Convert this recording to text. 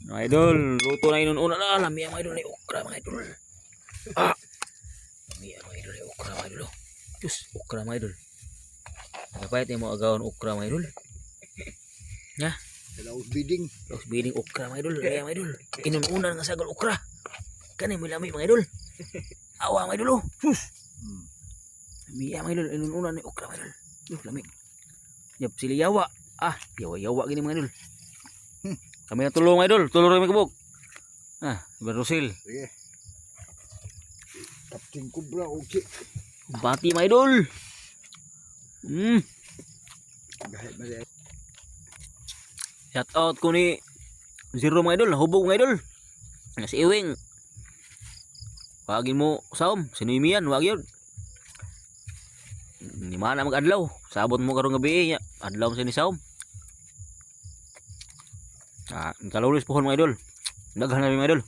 Mga idol, luto na inuna na. Lami ang mga idol na okra mga idol. Ah! Lami ang mga idol na okra mga idol. Diyos, okra mga idol. Nagapayat yung mga agawan okra mga idol. Nga? Laos bidding. Laos bidding okra mga idol. Lami mga idol. Inuna nga sagal okra. Kanay may lami mga idol. Awa mga idol. Sus! Lami mga idol. Inuna na okra mga idol. Diyos, lami. Yap, sila yawa. Ah, yawa-yawa gini mga idol. Kami na tulong idol, tulong kami kabog. Ah, Iban Rosil. Sige. Captain Cobra, okay. Bati mga idol. Gahit na siya. Shout out ko ni Zero mga idol, hubog mga idol. Si Iwing. Wagin mo saom, sinuimian, wag yun. Ni mana mag-adlaw, sabot mo karong gabi, adlaw mo sa ni saom. Ah, kalulis pohon mga idol. Daghan na mga idol.